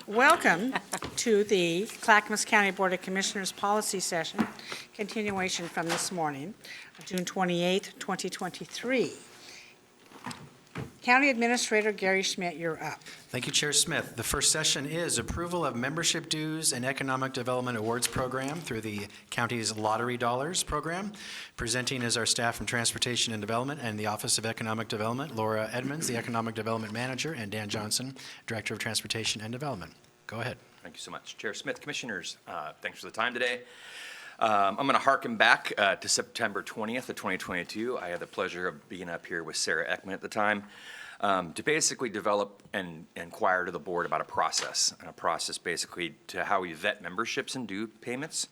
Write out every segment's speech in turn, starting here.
Welcome to the Clackamas County Board of Commissioners Policy Session, continuation from this morning, June 28th, 2023. County Administrator Gary Schmidt, you're up. Thank you, Chair Smith. The first session is approval of membership dues and Economic Development Awards Program through the county's Lottery Dollars program. Presenting is our staff from Transportation and Development and the Office of Economic Development, Laura Edmonds, the Economic Development Manager, and Dan Johnson, Director of Transportation and Development. Go ahead. Thank you so much. Chair Smith, Commissioners, thanks for the time today. I'm going to harken back to September 20th of 2022. I had the pleasure of being up here with Sarah Ekman at the time to basically develop and inquire to the board about a process basically to how we vet memberships and due payments,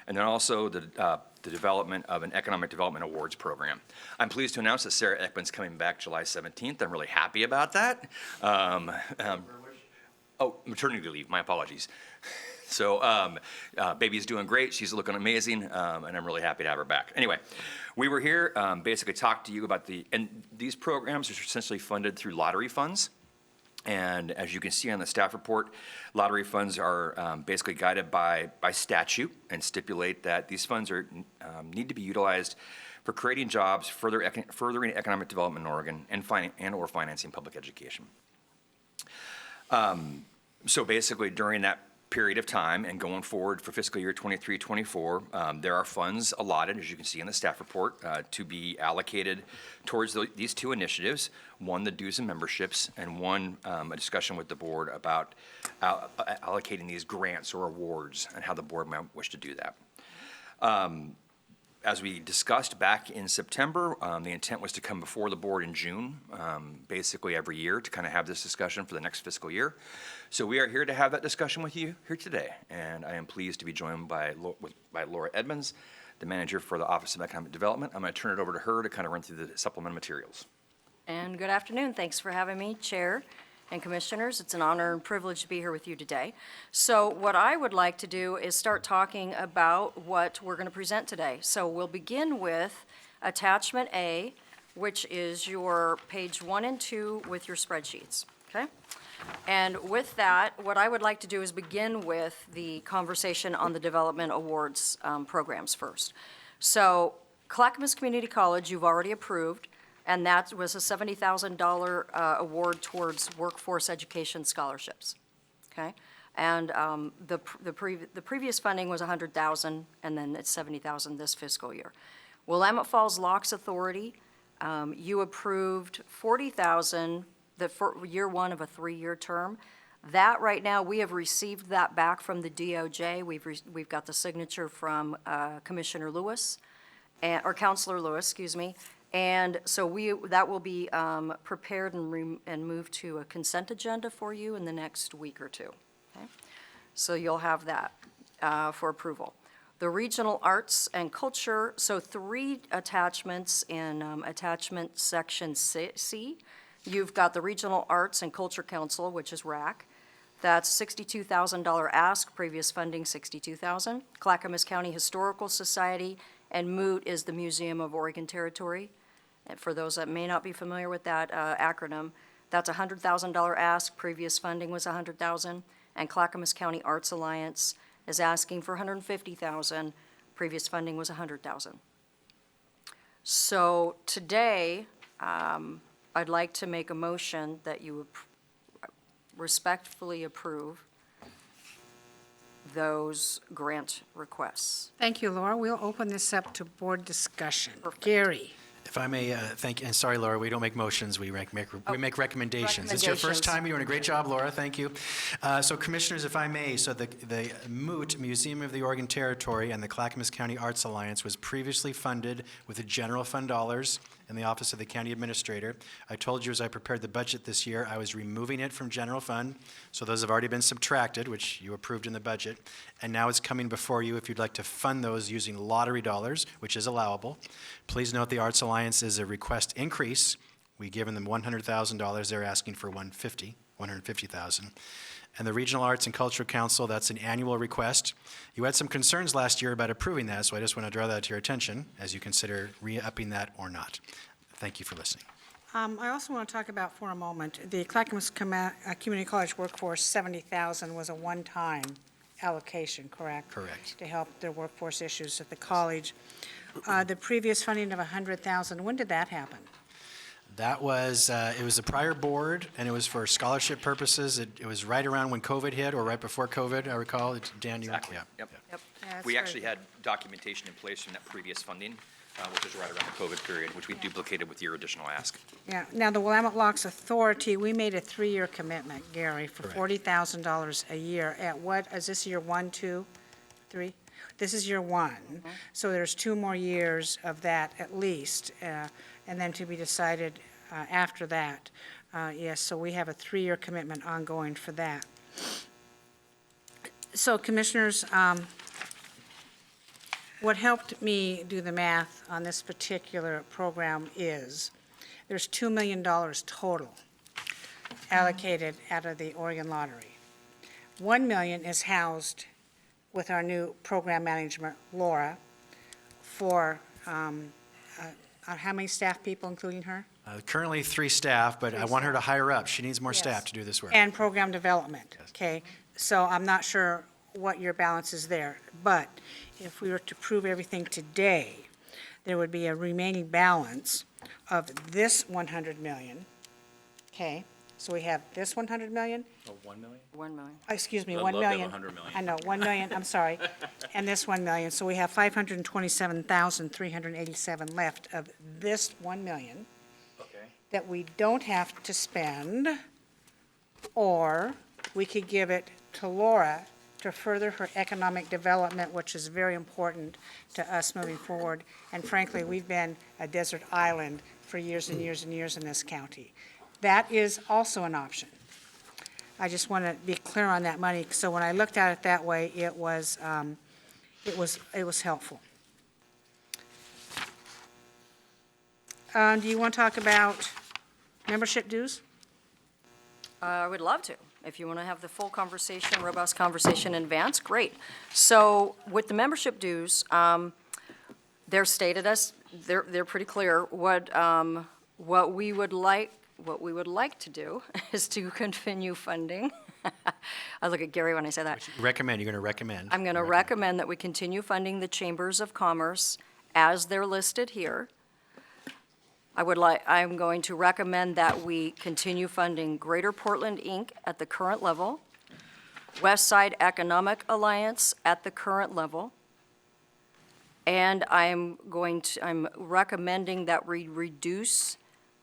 and then also the development of an Economic Development Awards program. I'm pleased to announce that Sarah Ekman's coming back July 17th. I'm really happy about that. Maternity leave, my apologies. So baby's doing great. She's looking amazing, and I'm really happy to have her back. Anyway, we were here basically talk to you about and these programs are essentially funded through lottery funds. And as you can see on the staff report, lottery funds are basically guided by statute and stipulate that these funds are need to be utilized for creating jobs, furthering economic development in Oregon, and or financing public education. So basically during that period of time and going forward for fiscal year 23-24, there are funds allotted, as you can see in the staff report, to be allocated towards these two initiatives, one, the dues and memberships, and one, a discussion with the board about allocating these grants or awards and how the board might wish to do that. As we discussed back in September, the intent was to come before the board in June, basically every year, to kind of have this discussion for the next fiscal year. So we are here to have that discussion with you here today, and I am pleased to be joined by Laura Edmonds, the manager for the Office of Economic Development. I'm going to turn it over to her to kind of run through the supplemental materials. And good afternoon. Thanks for having me, Chair and Commissioners. It's an honor and privilege to be here with you today. So what I would like to do is start talking about what we're going to present today. So we'll begin with Attachment A, which is your page 1 and 2 with your spreadsheets, okay? And with that, what I would like to do is begin with the conversation on the Development Awards programs first. So Clackamas Community College, you've already approved, and that was a $70,000 award towards workforce education scholarships, okay? And the previous funding was $100,000, and then it's $70,000 this fiscal year. Willamette Falls Locks Authority, you approved $40,000 for year 1 of a 3-year term. That right now, we have received that back from the DOJ. We've got the signature from Commissioner Lewis, or Counselor Lewis, excuse me. And so that will be prepared and moved to a consent agenda for you in the next week or two. Okay? So you'll have that for approval. The Regional Arts and Culture, so 3 attachments in attachment section C. You've got the Regional Arts and Culture Council, which is RAC. That's $62,000 ask, previous funding $62,000. Clackamas County Historical Society, and MOOT is the Museum of Oregon Territory. And for those that may not be familiar with that acronym, that's a $100,000 ask, previous funding was $100,000. And Clackamas County Arts Alliance is asking for $150,000, previous funding was $100,000. So today, I'd like to make a motion that you respectfully approve those grant requests. Thank you, Laura. We'll open this up to board discussion. Gary. If I may, thank you, and sorry, Laura, we don't make motions, we make recommendations. It's your first time, you're doing a great job, Laura, thank you. So Commissioners, if I may, so the MOOT, Museum of the Oregon Territory, and the Clackamas County Arts Alliance was previously funded with the general fund dollars in the Office of the County Administrator. I told you as I prepared the budget this year, I was removing it from general fund, so those have already been subtracted, which you approved in the budget, and now it's coming before you if you'd like to fund those using lottery dollars, which is allowable. Please note the Arts Alliance is a request increase. We've given them $100,000, they're asking for $150,000. And the Regional Arts and Cultural Council, that's an annual request. You had some concerns last year about approving that, so I just want to draw that to your attention as you consider re-upping that or not. Thank you for listening. I also want to talk about for a moment, the Clackamas Community College workforce, 70,000 was a one-time allocation, correct? Correct. To help their workforce issues at the college. The previous funding of 100,000, when did that happen? That was, it was the prior board, and it was for scholarship purposes. It was right around when COVID hit, or right before COVID, I recall. Dan, you? Exactly. Yeah. Yep. Yeah, that's We very actually good. had documentation in place from that previous funding, which was right around the COVID period, which we duplicated with your additional ask. Yeah, now the Willamette Locks Authority, we made a 3-year commitment, Gary, for Correct. $40,000 a year. At what, is this year 1, 2, 3? This is year 1. So there's 2 more years of that at least, and then to be decided after that. Yes, so we have a 3-year commitment ongoing for that. So Commissioners, what helped me do the math on this particular program is there's $2 million total allocated out of the Oregon Lottery. $1 million is housed with our new program manager, Laura, for how many staff people, including her? Currently 3 staff, but I want her to hire up. She needs more staff Yes. to do this work. And program development, okay? So I'm not sure what your balance is there, but if we were to prove everything today, there would be a remaining balance of this 100 million, okay? So we have this 100 million, Oh, 1 million? 1 million. excuse me, I'd 1 love to have million. 100 million. I know, 1 million, I'm sorry, and this 1 million. So we have 527,387 left of this 1 million Okay. that we don't have to spend, or we could give it to Laura to further her economic development, which is very important to us moving forward. And frankly, we've been a desert island for years and years and years in this county. That is also an option. I just want to be clear on that money, so when I looked at it that way, it was helpful. Do you want to talk about membership dues? I would love to. If you want to have the full conversation, robust conversation in advance, great. So with the membership dues, they're stated as, they're pretty clear. What we would like to do is to continue funding. I look at Gary when I say that. Recommend, you're going to recommend. I'm going to recommend that we continue funding the chambers of commerce as they're listed here. I'm going to recommend that we continue funding Greater Portland, Inc. at the current level, West Side Economic Alliance at the current level, and I'm recommending that we reduce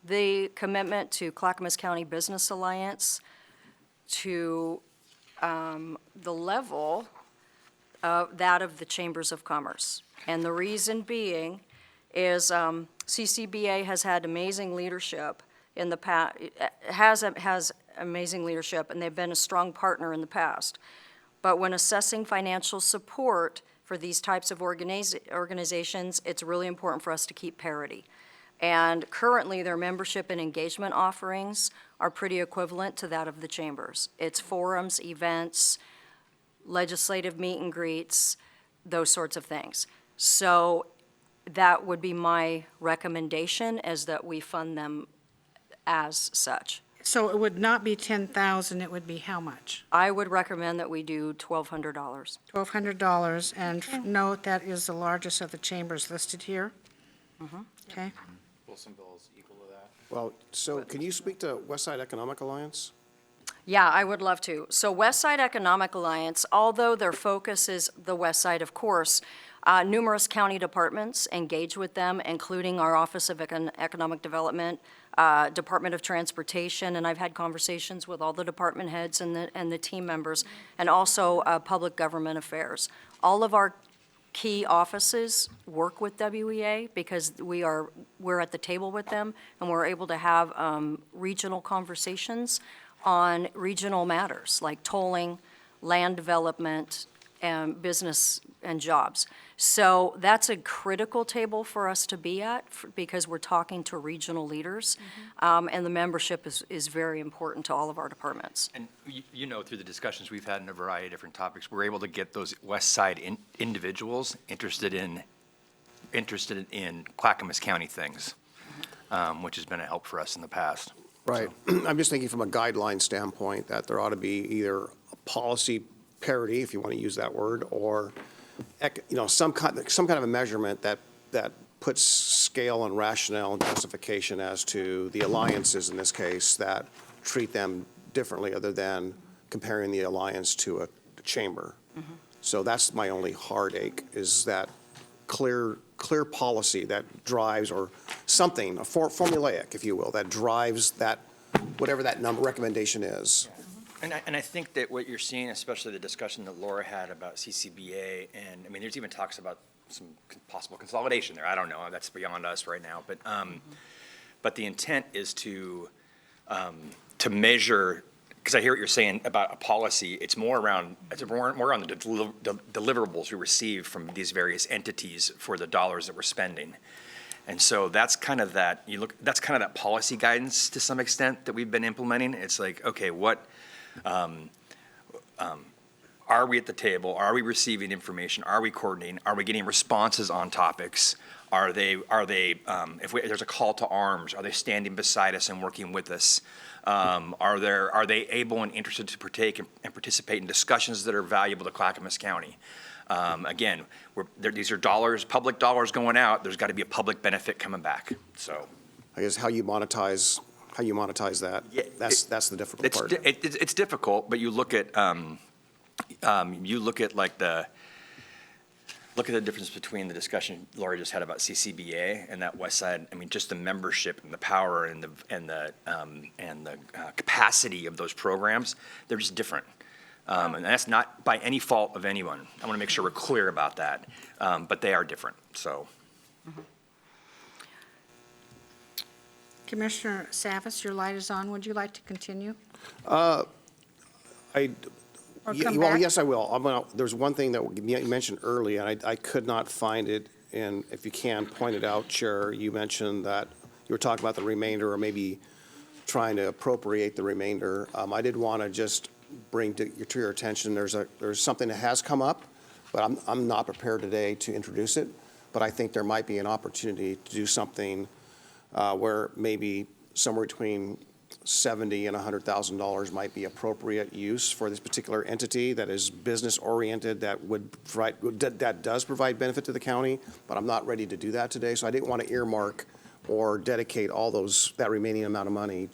the commitment to Clackamas County Business Alliance to the level of that of the Chambers of Commerce. And the reason being is CCBA has had amazing leadership in the past, has amazing leadership, and they've been a strong partner in the past. But when assessing financial support for these types of organizations, it's really important for us to keep parity. And currently, their membership and engagement offerings are pretty equivalent to that of the chambers. It's forums, events, legislative meet and greets, those sorts of things. So that would be my recommendation, is that we fund them as such. So it would not be 10,000, it would be how much? I would recommend that we do $1,200. $1,200, and note that is the largest of the chambers listed here. Okay, Wilson Bill is equal to that. Well, so can you speak to West Side Economic Alliance? Yeah, I would love to. So West Side Economic Alliance, although their focus is the West Side, of course, numerous county departments engage with them, including our Office of Economic Development, Department of Transportation, and I've had conversations with all the department heads and the team members, and also Public Government Affairs. All of our key offices work with WEA because we're at the table with them, and we're able to have regional conversations on regional matters like tolling, land development, and business and jobs. So that's a critical table for us to be at because we're talking to regional leaders, and the membership is very important to all of our departments. And you know, through the discussions we've had in a variety of different topics, we're able to get those West Side individuals interested in Clackamas County things. which has been a help for us in the past. Right. I'm just thinking from a guideline standpoint that there ought to be either a policy parity, if you want to use that word, or, some kind of a measurement that puts scale and rationale and justification as to the alliances in this case that treat them differently other than comparing the alliance to a chamber. So that's my only heartache, is that clear policy that drives, or something, formulaic, if you will, that drives that, whatever that number recommendation is. And I think that what you're seeing, especially the discussion that Laura had about CCBA, and, I mean, there's even talks about some possible consolidation there. I don't know, that's beyond us right now. But the intent is to measure, because I hear what you're saying about a policy, it's more around the deliverables we receive from these various entities for the dollars that we're spending. And so that's kind of that, that's kind of that policy guidance to some extent that we've been implementing. It's like, okay, what, are we at the table? Are we receiving information? Are we coordinating? Are we getting responses on topics? Are they, if there's a call to arms, are they standing beside us and working with us? Are they able and interested to partake and participate in discussions that are valuable to Clackamas County? Again, these are dollars, public dollars going out. There's got to be a public benefit coming back. So, I guess how you monetize that, Yeah, that's the difficult part. it's difficult, but you look at look at the difference between the discussion Laura just had about CCBA and that West Side. I mean, just the membership and the power and the capacity of those programs. They're just different. And that's not by any fault of anyone. I want to make sure we're clear about that. But they are different, so. Commissioner Savas, your light is on. Would you like to continue? Or come Well, back? yes, I will. There's one thing that you mentioned early, and I could not find it, and if you can, point it out, Chair. You mentioned that you were talking about the remainder, or maybe trying to appropriate the remainder. I did want to just bring to your attention, there's something that has come up, but I'm not prepared today to introduce it, but I think there might be an opportunity to do something where maybe somewhere between $70,000 and $100,000 might be appropriate use for this particular entity that is business-oriented, that does provide benefit to the county, but I'm not ready to do that today, so I didn't want to earmark or dedicate that remaining amount of money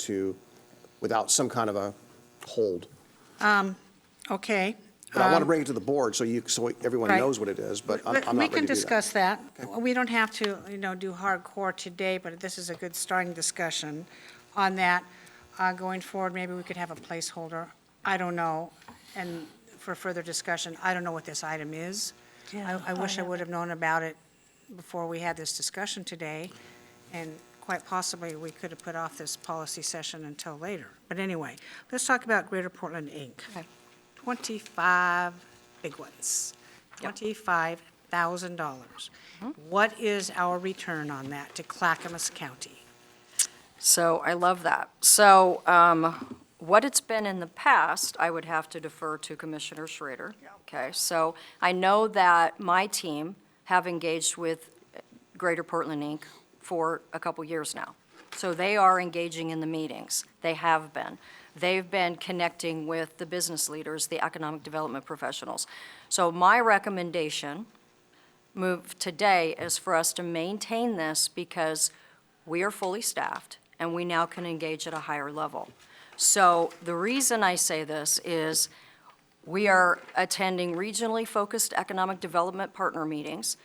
without some kind of a hold. Okay. But I want to bring it to the board so everyone Right. knows what it is, but I'm not We ready to can do that. discuss that. We don't have to, do hardcore today, but this is a good starting discussion on that. Going forward, maybe we could have a placeholder. I don't know. And for further discussion, I don't know what this item is. I wish I would have known about it before we had this discussion today. And quite possibly, we could have put off this policy session until later. But anyway, let's talk about Greater Portland, Inc. Okay. 25 big ones, Yep. $25,000. What is our return on that to Clackamas County? So I love that. So what it's been in the past, I would have to defer to Commissioner Schrader. Okay, so I know that my team have engaged with Greater Portland, Inc. for a couple years now. So they are engaging in the meetings. They have been. They've been connecting with the business leaders, the economic development professionals. So my recommendation move today is for us to maintain this because we are fully staffed and we now can engage at a higher level. So the reason I say this is we are attending regionally focused economic development partner meetings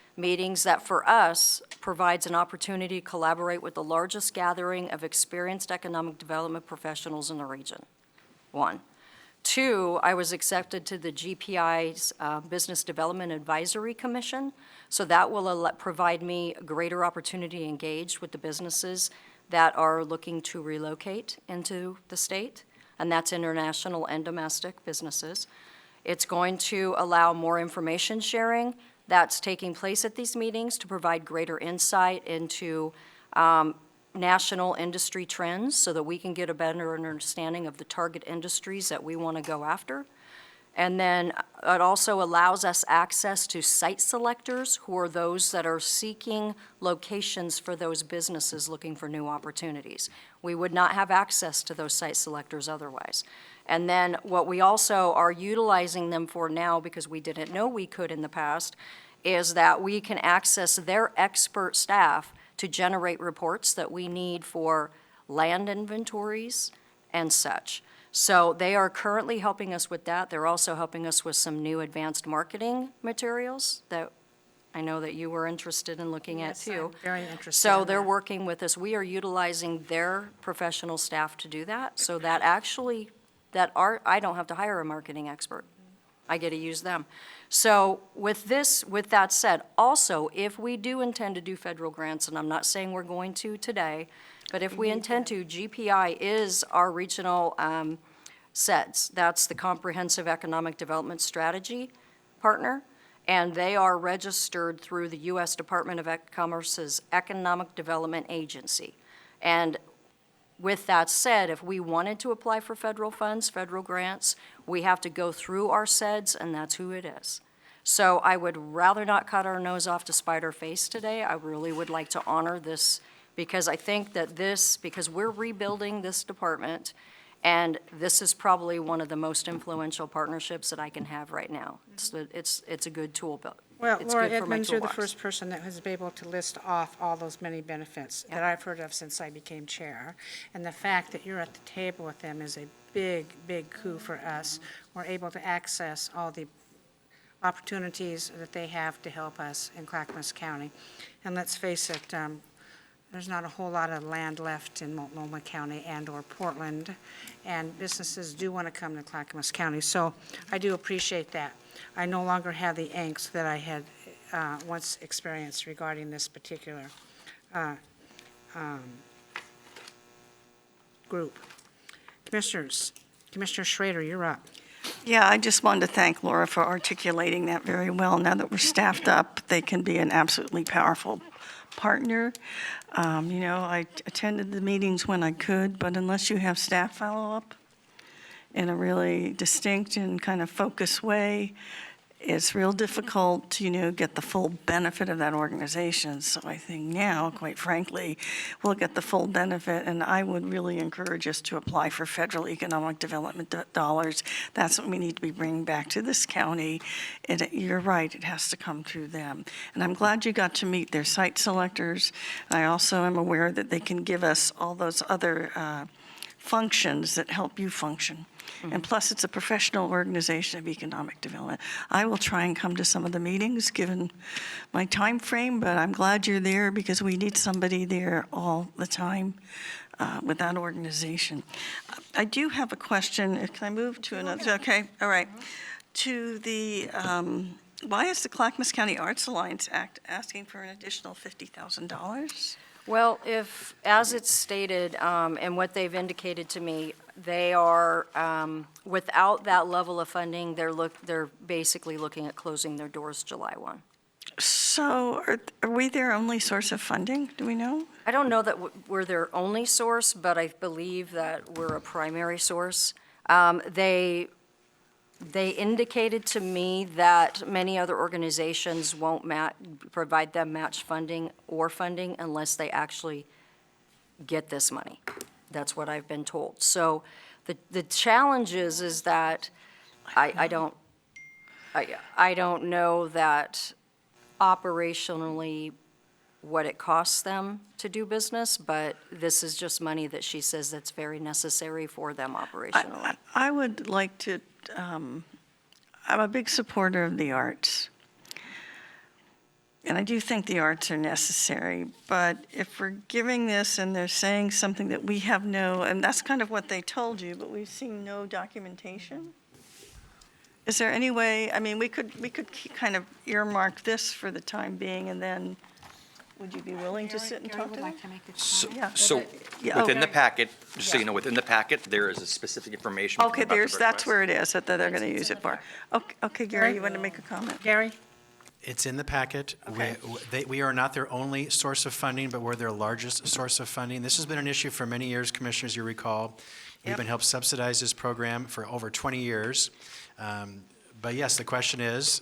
that for us provides an opportunity to collaborate with the largest gathering of experienced economic development professionals in the region, one. Two, I was accepted to the GPI's Business Development Advisory Commission, so that will provide me a greater opportunity to engage with the businesses that are looking to relocate into the state, and that's international and domestic businesses. It's going to allow more information sharing that's taking place at these meetings to provide greater insight into national industry trends so that we can get a better understanding of the target industries that we want to go after. And then it also allows us access to site selectors, who are those that are seeking locations for those businesses looking for new opportunities. We would not have access to those site selectors otherwise. And then what we also are utilizing them for now, because we didn't know we could in the past, is that we can access their expert staff to generate reports that we need for land inventories and such. So they are currently helping us with that. They're also helping us with some new advanced marketing materials that I know that you were interested in looking at Yes, too. I'm very interested So in they're that. working with us. We are utilizing their professional staff to do that, so that actually, I don't have to hire a marketing expert. I get to use them. So with that said, also, if we do intend to do federal grants, and I'm not saying we're going to today, but if we intend to, GPI is our regional SEDS. That's the Comprehensive Economic Development Strategy partner, and they are registered through the U.S. Department of Commerce's Economic Development Agency. And with that said, if we wanted to apply for federal funds, federal grants, we have to go through our SEDS, and that's who it is. So I would rather not cut our nose off to spite our face today. I really would like to honor this, because I think that because we're rebuilding this department, and this is probably one of the most influential partnerships that I can have right now. It's a good tool, but Well, it's Laura good for my Edmonds, you're the toolbox. first person that has been able to list off all those many benefits that I've heard of since I became chair. And the fact that you're at the table with them is a big, big coup for us. We're able to access all the opportunities that they have to help us in Clackamas County. And let's face it, there's not a whole lot of land left in Multnomah County and/or Portland, and businesses do want to come to Clackamas County. So I do appreciate that. I no longer have the angst that I had once experienced regarding this particular group. Commissioners, Commissioner Schrader, you're up. Yeah, I just wanted to thank Laura for articulating that very well. Now that we're staffed up, they can be an absolutely powerful partner. I attended the meetings when I could, but unless you have staff follow-up in a really distinct and kind of focused way, it's real difficult to, get the full benefit of that organization. So I think now, quite frankly, we'll get the full benefit, and I would really encourage us to apply for federal economic development dollars. That's what we need to be bringing back to this county. And you're right, it has to come through them. And I'm glad you got to meet their site selectors. I also am aware that they can give us all those other functions that help you function. And plus, it's a professional organization of economic development. I will try and come to some of the meetings, given my time frame, but I'm glad you're there, because we need somebody there all the time with that organization. I do have a question. Can I move to another? Okay, all right. To the, why is the Clackamas County Arts Alliance Act asking for an additional $50,000? Well, as it's stated, and what they've indicated to me, they are, without that level of funding, they're basically looking at closing their doors July 1. So are we their only source of funding? Do we know? I don't know that we're their only source, but I believe that we're a primary source. They indicated to me that many other organizations won't provide them match funding unless they actually get this money. That's what I've been told. So the challenge is that I don't know that operationally what it costs them to do business, but this is just money that she says that's very necessary for them operationally. I would like to, I'm a big supporter of the arts. And I do think the arts are necessary, but if we're giving this and they're saying something that we have and that's kind of what they told you, but we've seen no documentation. Is there any way, we could kind of earmark this for the time being, and then would you be willing to sit and talk to them? Yeah. So Yeah, within the okay. packet, just so you know, within the packet, there is a specific information. Okay, about the that's request. where it is, that they're going to use it for. Okay, Gary, you want to make a comment? Gary? It's in the packet. Okay. We are not their only source of funding, but we're their largest source of funding. This has been an issue for many years, Commissioners, you recall. We've Yep. been helped subsidize this program for over 20 years. But yes, the question is,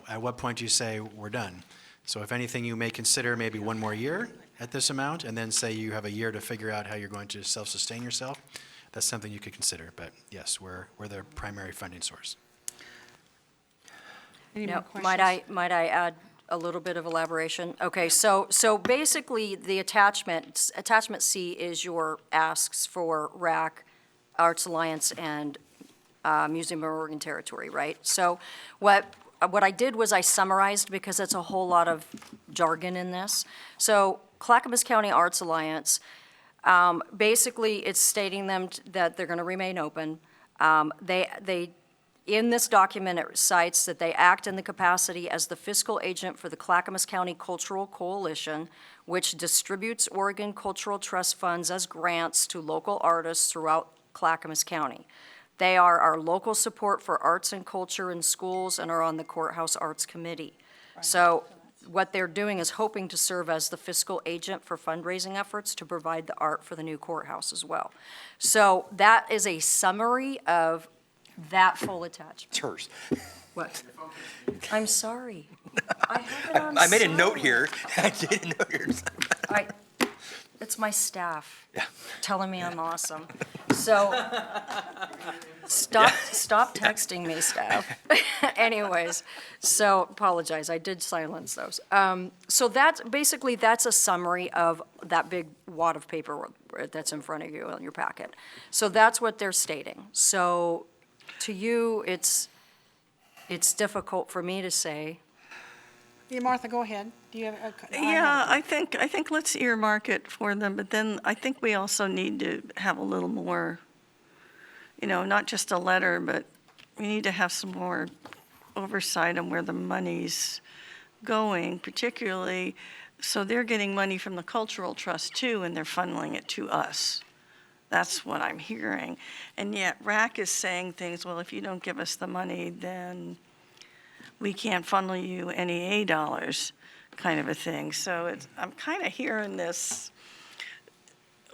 at what point do you say, we're done? So if anything, you may consider maybe one more year at this amount, and then say you have a year to figure out how you're going to self-sustain yourself. That's something you could consider, but yes, we're their primary funding source. Any Now, more questions? might I add a little bit of elaboration? Okay, so basically, the attachment C is your asks for RAC, Arts Alliance, and Museum of Oregon Territory, right? So what I did was I summarized, because it's a whole lot of jargon in this. So Clackamas County Arts Alliance, basically, it's stating that they're going to remain open. They in this document, it cites that they act in the capacity as the fiscal agent for the Clackamas County Cultural Coalition, which distributes Oregon Cultural Trust funds as grants to local artists throughout Clackamas County. They are our local support for arts and culture in schools and are on the Courthouse Arts Committee. So what they're doing is hoping to serve as the fiscal agent for fundraising efforts to provide the art for the new courthouse as well. So that is a summary of that full attachment. It's hers. What? I'm sorry. I have it on I made a note silent. here. I did a note here. It's my staff telling me I'm awesome. So, stop texting me, staff. Anyways, so apologize, I did silence those. So that's a summary of that big wad of paper that's in front of you in your packet. So that's what they're stating. So to you, it's difficult for me to say. Yeah, Martha, go ahead. Do you have a? Yeah, I think let's earmark it for them, but then I think we also need to have a little more, not just a letter, but we need to have some more oversight on where the money's going, particularly, so they're getting money from the Cultural Trust too, and they're funneling it to us. That's what I'm hearing. And yet RAC is saying things, well, if you don't give us the money, then we can't funnel you any A dollars, kind of a thing. So I'm kind of hearing this,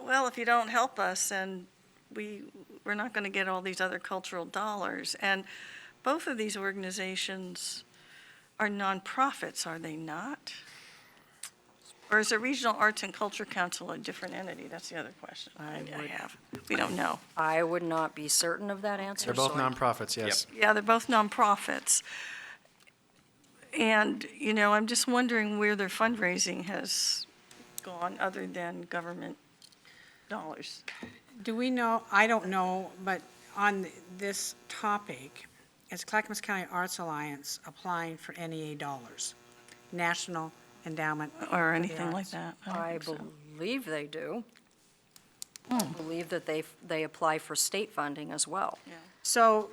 well, if you don't help us, then we're not going to get all these other cultural dollars. And both of these organizations are nonprofits, are they not? Or is the Regional Arts and Culture Council a different entity? That's the other question I have. We don't know. I would not be certain of that answer. They're both so I- nonprofits, yes. Yeah, they're both nonprofits. And, I'm just wondering where their fundraising has gone other than government dollars. Do we know, I don't know, but on this topic, is Clackamas County Arts Alliance applying for NEA dollars? National Endowment. Or for the anything like Arts. that. I don't think so. believe they do. I believe that they apply for state funding as well. So,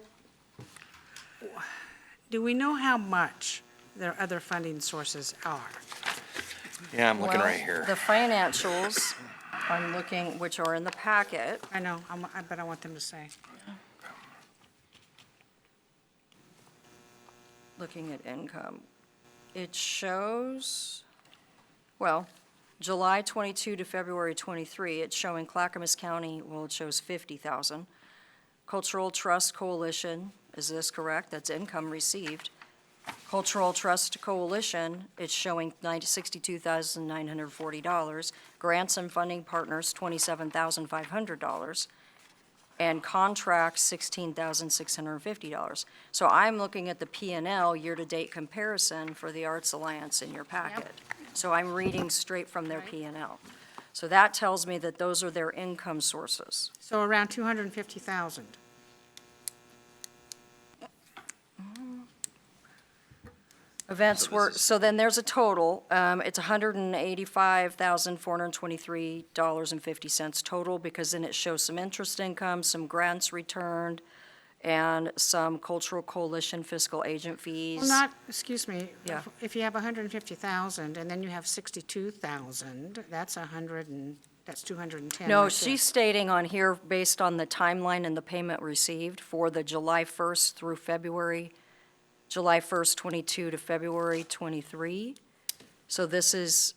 do we know how much their other funding sources are? Yeah, I'm looking Well, right here. The financials, I'm looking, which are in the packet. I know, but I want them to say. Looking at income, it shows, well, July 22 to February 23, it's showing Clackamas County, well, it shows 50,000. Cultural Trust Coalition, is this correct? That's income received. Cultural Trust Coalition, it's showing $62,940. Grants and funding partners, $27,500. And contracts, $16,650. So I'm looking at the P and L year-to-date comparison for the Arts Alliance in your packet. So I'm reading straight from their P and L. So that tells me that those are their income sources. So around 250,000. So Events this were, is- so then there's a total, it's $185,423.50 total, because then it shows some interest income, some grants returned, and some Cultural Coalition fiscal agent fees. Well, not, excuse me. Yeah. If you have 150,000 and then you have 62,000, that's 210. No, right she's stating on here, based on the timeline and the payment received for the July 1st through February July 1st, 22 to February 23. So this is,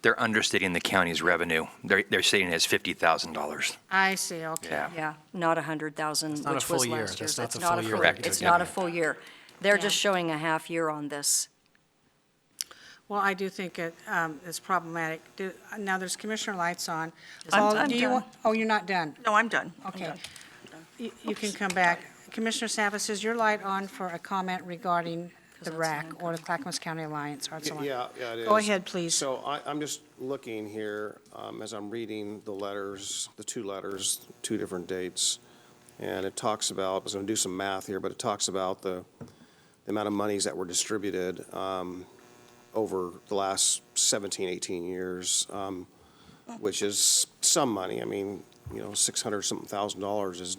They're understating the county's revenue. They're stating it as $50,000. I see, okay. Yeah. yeah, not 100,000, not a which full was year. last year. That's not It's the not full a year full- they're It's getting. not a full year. They're Yeah. just showing a half year on this. Well, I do think it's problematic. Now, there's Commissioner Lights on. I'm Paul, do you done. want? Oh, you're not done? No, I'm done. I'm Okay. done. You can come back. Commissioner Savas, is your light on for a comment regarding the RAC, or the Clackamas County Alliance Arts Alliance? Yeah, it is. Go ahead, please. So I'm just looking here, as I'm reading the letters, the two letters, two different dates, and it talks about, I was going to do some math here, but it talks about the amount of monies that were distributed over the last 17, 18 years, which is some money. I mean, you know, $600-something thousand is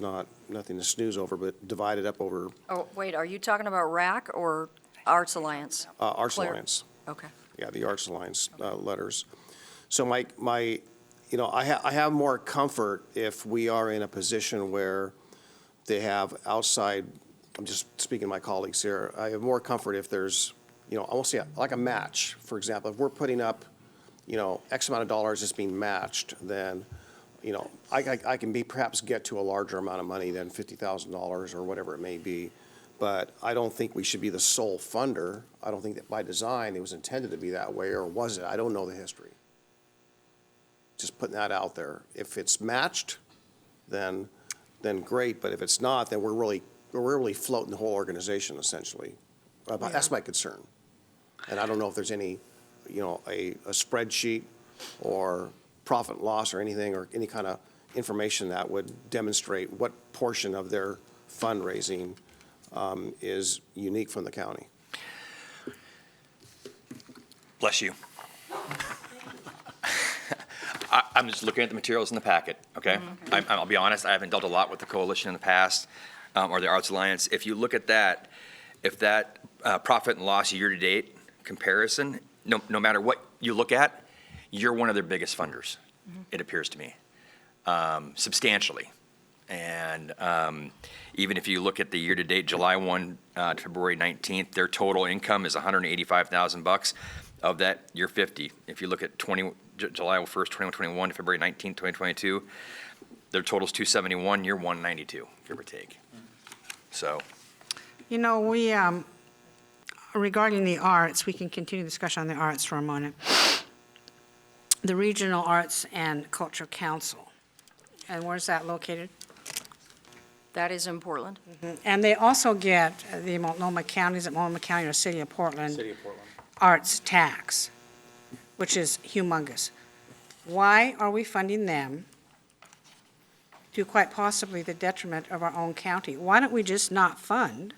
nothing to snooze over, but divided up over Oh, wait, are you talking about RAC or Arts Alliance? Arts Claire. Alliance. Okay. Yeah, the Arts Alliance letters. So my, you know, I have more comfort if we are in a position where they have outside, I'm just speaking to my colleagues here, I have more comfort if there's, you know, I won't say like a match, for example. If we're putting up, you know, X amount of dollars is being matched, then, you know, I can perhaps get to a larger amount of money than $50,000 or whatever it may be. But I don't think we should be the sole funder. I don't think that by design it was intended to be that way, or was it? I don't know the history. Just putting that out there. If it's matched, then great, but if it's not, then we're really floating the whole organization essentially. That's my concern. And I don't know if there's any, you know, a spreadsheet or profit and loss or anything, or any kind of information that would demonstrate what portion of their fundraising is unique from the county. Bless you. I'm just looking at the materials in the packet, okay? I'll be honest, I haven't dealt a lot with the coalition in the past, or the Arts Alliance. If you look at that, if that profit and loss year-to-date comparison, no matter what you look at, you're one of their biggest funders, it appears to me, substantially. And even if you look at the year-to-date, July 1 to February 19th, their total income is $185,000. Of that, you're 50. If you look at July 1st, 2021 to February 19th, 2022, their total's 271, you're 192, give or take. So, You know, we, regarding the arts, we can continue discussion on the arts for a moment. The Regional Arts and Culture Council, and where's that located? That is in Portland. And they also get the Multnomah Counties, at Multnomah County or City of Portland, City of Portland. arts tax, which is humongous. Why are we funding them to quite possibly the detriment of our own county? Why don't we just not fund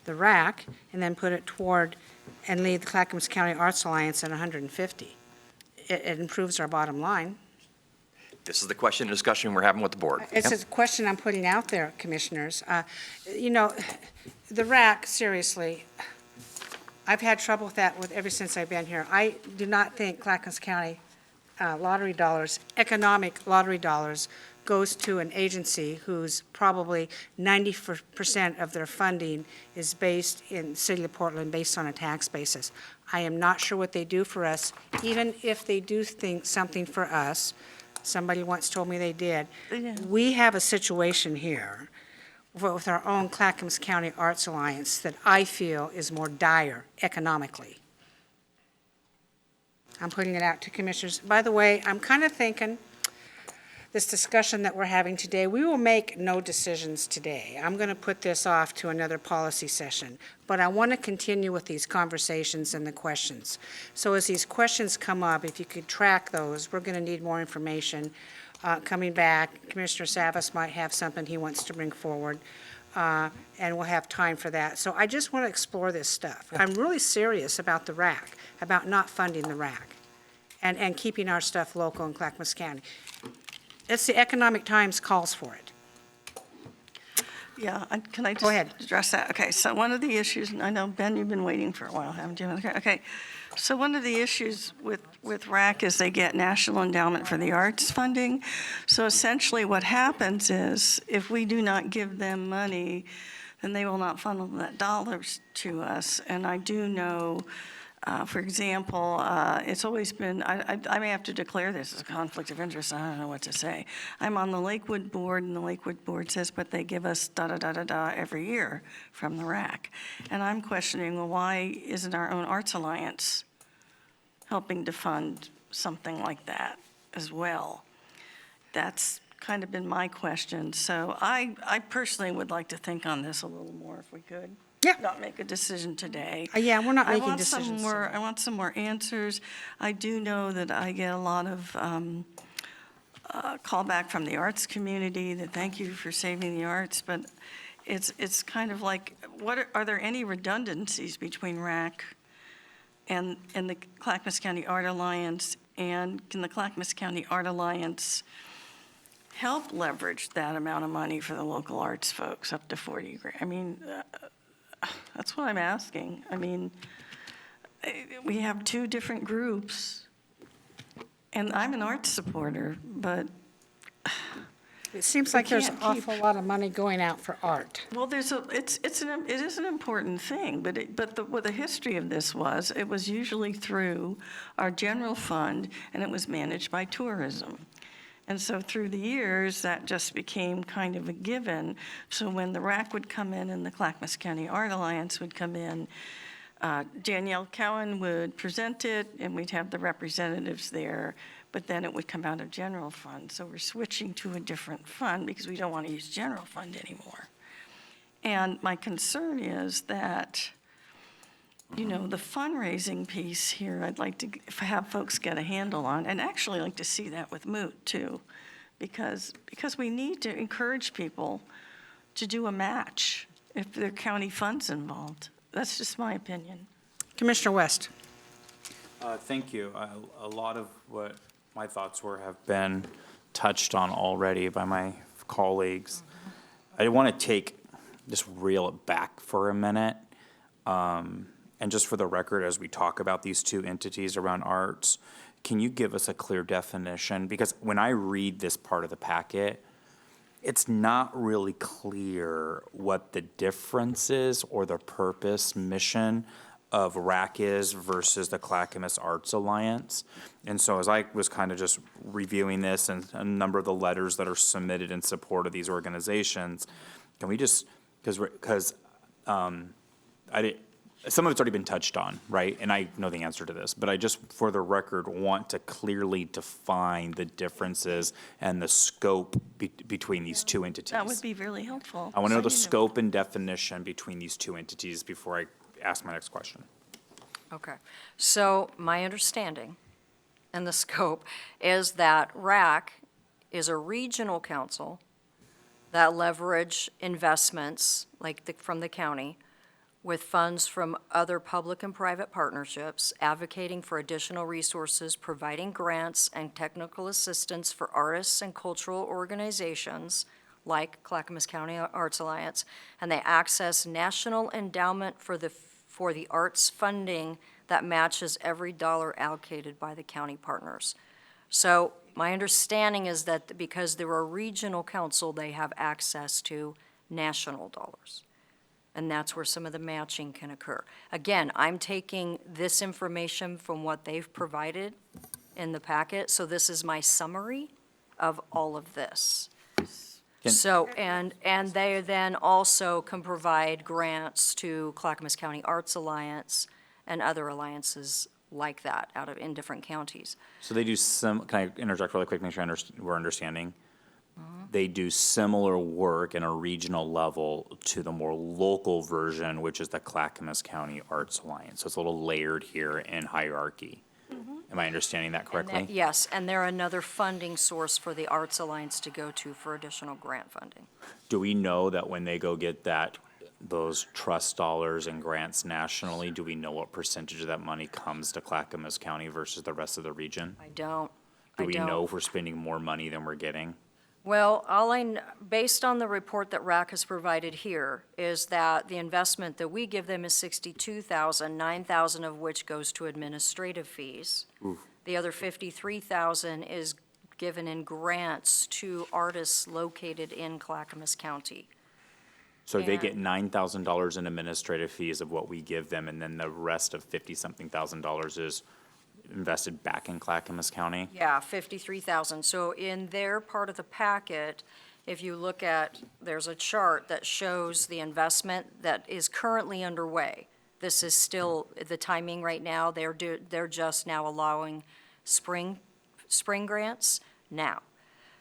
the RAC and then put it toward, and leave the Clackamas County Arts Alliance at 150? It improves our bottom line. this is the question and discussion we're having with the board. It's Yep. a question I'm putting out there, Commissioners. You know, the RAC, seriously, I've had trouble with that ever since I've been here. I do not think Clackamas County lottery dollars, economic lottery dollars, goes to an agency whose probably 90% of their funding is based in the City of Portland, based on a tax basis. I am not sure what they do for us, even if they do something for us. Somebody once told me they did. Yeah. We have a situation here with our own Clackamas County Arts Alliance that I feel is more dire economically. I'm putting it out to commissioners. By the way, I'm kind of thinking, this discussion that we're having today, we will make no decisions today. I'm going to put this off to another policy session, but I want to continue with these conversations and the questions. So as these questions come up, if you could track those, we're going to need more information. Coming back, Commissioner Savas might have something he wants to bring forward, and we'll have time for that. So I just want to explore this stuff. I'm really serious about the RAC, about not funding the RAC, and keeping our stuff local in Clackamas County. It's the Economic Times calls for it. Yeah, can I Go ahead. just address that? Okay, so one of the issues, and I know, Ben, you've been waiting for a while, haven't you? Okay, so one of the issues with RAC is they get National Endowment for the Arts funding. So essentially what happens is, if we do not give them money, then they will not funnel that dollars to us. And I do know, for example, it's always been, I may have to declare this as a conflict of interest, I don't know what to say. I'm on the Lakewood Board, and the Lakewood Board says, but they give us da-da-da-da-da every year from the RAC. And I'm questioning, well, why isn't our own Arts Alliance helping to fund something like that as well? That's kind of been my question. So I personally would like to think on this a little more if we could. Yeah. Not make a decision today. Yeah, we're not I making want some decisions more- today. I want some more answers. I do know that I get a lot of callback from the arts community that thank you for saving the arts, but it's kind of like, are there any redundancies between RAC and the Clackamas County Art Alliance? And can the Clackamas County Art Alliance help leverage that amount of money for the local arts folks, up to 40 grand? I mean, that's what I'm asking. I mean, we have two different groups, and I'm an arts supporter, but, It seems like there's an can't keep- awful lot of money going out for art. well, it is an important thing, but what the history of this was, it was usually through our general fund, and it was managed by tourism. And so through the years, that just became kind of a given. So when the RAC would come in and the Clackamas County Art Alliance would come in, Danielle Cowan would present it, and we'd have the representatives there, but then it would come out of general fund. So we're switching to a different fund because we don't want to use general fund anymore. And my concern is that, you know, the fundraising piece here, I'd like to have folks get a handle on, and actually like to see that with Moot too, because we need to encourage people to do a match if there are county funds involved. That's just my opinion. Commissioner West? Thank you. A lot of what my thoughts were have been touched on already by my colleagues. I want to just reel it back for a minute. And just for the record, as we talk about these two entities around arts, can you give us a clear definition? Because when I read this part of the packet, it's not really clear what the difference is or the purpose, mission of RAC is versus the Clackamas Arts Alliance. And so as I was kind of just reviewing this and a number of the letters that are submitted in support of these organizations, can we just, because some of it's already been touched on, right? And I know the answer to this, but I just, for the record, want to clearly define the differences and the scope between these two entities. That would be really helpful. I want to know the So, you scope and definition between these two entities before I ask my next question. Okay. So my understanding and the scope is that RAC is a regional council that leverage investments, like from the county, with funds from other public and private partnerships, advocating for additional resources, providing grants and technical assistance for artists and cultural organizations like Clackamas County Arts Alliance, and they access national endowment for the arts funding that matches every dollar allocated by the county partners. So my understanding is that because they're a regional council, they have access to national dollars. And that's where some of the matching can occur. Again, I'm taking this information from what they've provided in the packet, so this is my summary of all of this. So, and they then also can provide grants to Clackamas County Arts Alliance and other alliances like that in different counties. So they do can I interject really quick, make sure we're understanding? They do similar work in a regional level to the more local version, which is the Clackamas County Arts Alliance. So it's a little layered here in hierarchy. Am I understanding that And correctly? yes, and they're another funding source for the Arts Alliance to go to for additional grant funding. Do we know that when they go get those trust dollars and grants nationally, do we know what percentage of that money comes to Clackamas County versus the rest of the region? I don't. Do we know if we're spending more money than we're getting? Well, based on the report that RAC has provided here, is that the investment that we give them is $62,000, $9,000 of which goes to administrative fees. The other $53,000 is given in grants to artists located in Clackamas County. So they get And- $9,000 in administrative fees of what we give them, and then the rest of 50-something thousand is invested back in Clackamas County? Yeah, 53,000. So in their part of the packet, if you look at, there's a chart that shows the investment that is currently underway. This is still the timing right now. They're just now allowing spring grants now.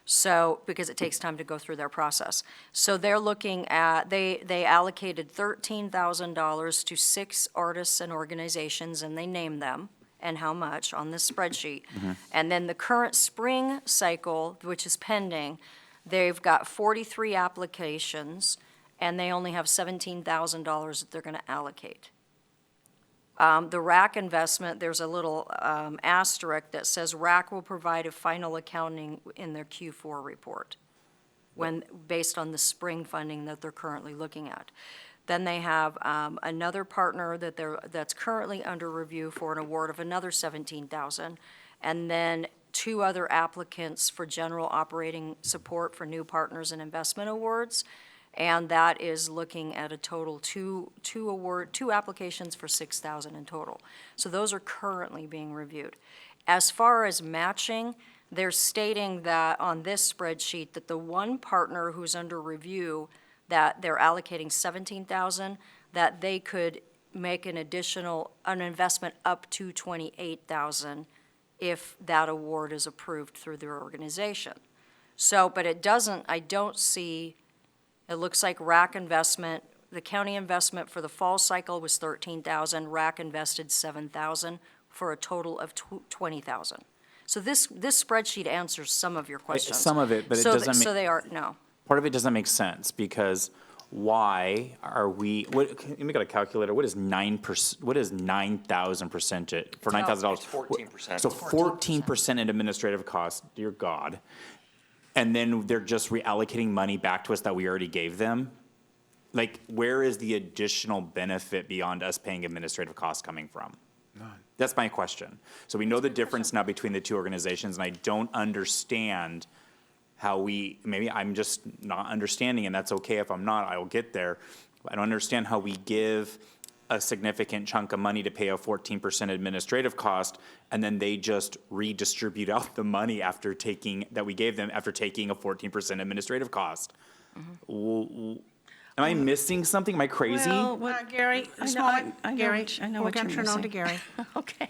So, because it takes time to go through their process. So they're looking at, they allocated $13,000 to 6 artists and organizations, and they named them and how much on this spreadsheet. And then the current spring cycle, which is pending, they've got 43 applications, and they only have $17,000 that they're going to allocate. The RAC investment, there's a little asterisk that says RAC will provide a final accounting in their Q4 report, based on the spring funding that they're currently looking at. Then they have another partner that's currently under review for an award of another $17,000, and then 2 other applicants for general operating support for new partners and investment awards. And that is looking at a total two applications for $6,000 in total. So those are currently being reviewed. As far as matching, they're stating that on this spreadsheet that the one partner who's under review, that they're allocating $17,000, that they could make an investment up to $28,000 if that award is approved through their organization. So, but I don't see. It looks like RAC investment, the county investment for the fall cycle was $13,000, RAC invested $7,000 for a total of $20,000. So this spreadsheet answers some of your questions. Some of it, but it So doesn't So make, they are, no. part of it doesn't make sense, because why are we, let me get a calculator, what is 9,000 percentage, for $9,000? It's 14%. So 14% in administrative costs, dear God. And then they're just reallocating money back to us that we already gave them? Like, where is the additional benefit beyond us paying administrative costs coming from? None. That's my question. So we know the difference now between the 2 organizations, and I don't understand how maybe I'm just not understanding, and that's okay if I'm not, I will get there. I don't understand how we give a significant chunk of money to pay a 14% administrative cost, and then they just redistribute out the money that we gave them after taking a 14% administrative cost. Am I missing something? Am I crazy? Well, Gary, I just know- a moment. I know Gary, what- I know we'll what get you're your note to missing. Gary. Okay.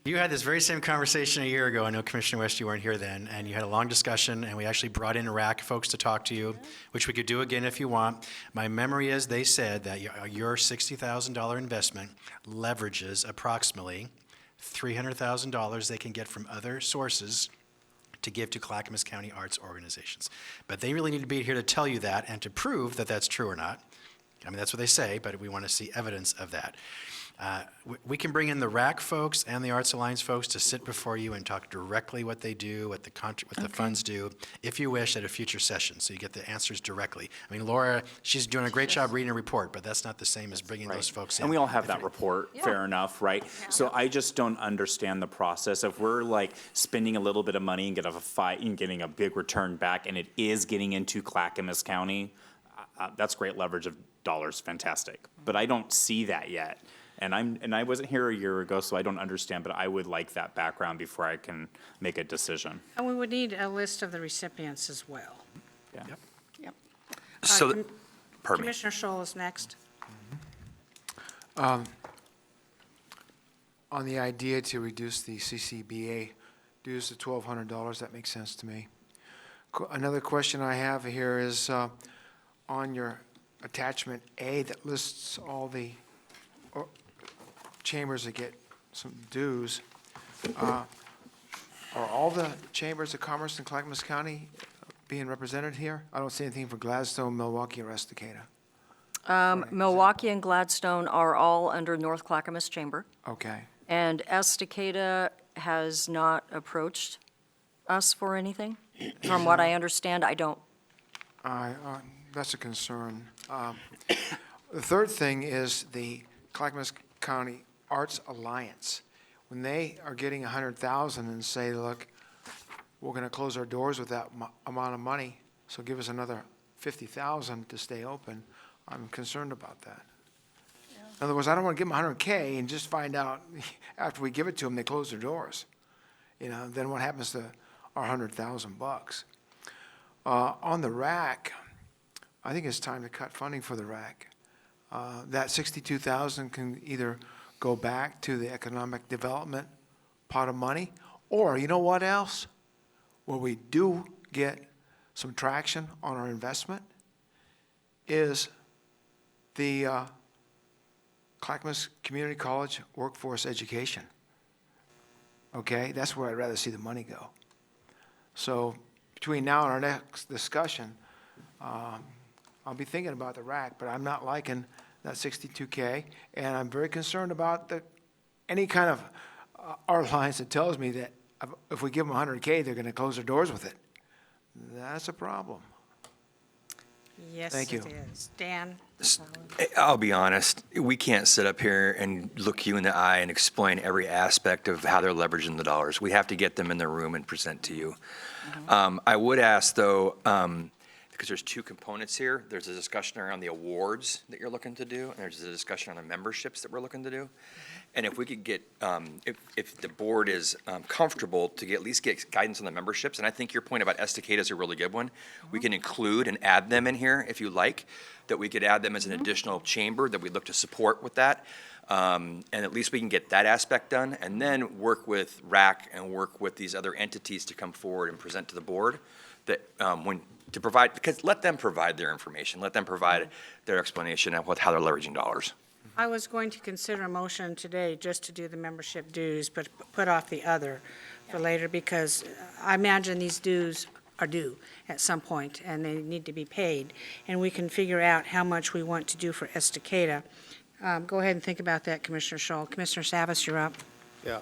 You had this very same conversation a year ago. I know Commissioner West, you weren't here then, and you had a long discussion, and we actually brought in RAC folks to talk to you, which we could do again if you want. My memory is they said that your $60,000 investment leverages approximately $300,000 they can get from other sources to give to Clackamas County arts organizations. But they really need to be here to tell you that and to prove that that's true or not. I mean, that's what they say, but we want to see evidence of that. We can bring in the RAC folks and the Arts Alliance folks to sit before you and talk directly what they do, what the funds do, if you wish, at a future session, so you get the answers directly. I mean, Laura, she's doing a great job reading a report, but that's not the same as bringing those folks in. And we all have that report, fair enough, right? So I just don't understand the process. If we're like spending a little bit of money and getting a big return back, and it is getting into Clackamas County, that's great leverage of dollars, fantastic. But I don't see that yet. And I wasn't here a year ago, so I don't understand, but I would like that background before I can make a decision. And we would need a list of the recipients as well. Yeah. Yep. So, Com- pardon me. Commissioner Scholl is next. On the idea to reduce the CCBA dues to $1,200, that makes sense to me. Another question I have here is on your attachment A that lists all the chambers that get some dues. Are all the chambers of commerce in Clackamas County being represented here? I don't see anything for Gladstone, Milwaukee, or Estacada. Milwaukee and Gladstone are all under North Clackamas Chamber, Okay. and Estacada has not approached us for anything. From what I understand, I don't. That's a concern. The third thing is the Clackamas County Arts Alliance. When they are getting $100,000 and say, look, we're going to close our doors with that amount of money, so give us another 50,000 to stay open, I'm concerned about that. In other words, I don't want to give them 100K and just find out after we give it to them, they close their doors. Then what happens to our 100,000 bucks? On the RAC, I think it's time to cut funding for the RAC. That 62,000 can either go back to the economic development pot of money, or you know what else? Where we do get some traction on our investment is the Clackamas Community College workforce education. Okay, that's where I'd rather see the money go. So between now and our next discussion, I'll be thinking about the RAC, but I'm not liking that 62K, and I'm very concerned about any kind of our lines that tells me that if we give them 100K, they're going to close their doors with it. That's a problem. Yes, Thank you. it is. Dan? I'll be honest, we can't sit up here and look you in the eye and explain every aspect of how they're leveraging the dollars. We have to get them in the room and present to you. I would ask, though, because there's two components here. There's a discussion around the awards that you're looking to do, and there's a discussion on the memberships that we're looking to do. And if we could get, if the board is comfortable to at least get guidance on the memberships, and I think your point about Estacada is a really good one. We can include and add them in here if you like, that we could add them as an additional chamber that we look to support with that. And at least we can get that aspect done, and then work with RAC and work with these other entities to come forward and present to the board that to provide, because let them provide their information, let them provide their explanation of how they're leveraging dollars. I was going to consider a motion today just to do the membership dues, but put off the other for later, because I imagine these dues are due at some point, and they need to be paid, and we can figure out how much we want to do for Estacada. Go ahead and think about that, Commissioner Scholl. Commissioner Savas, you're up. Yeah,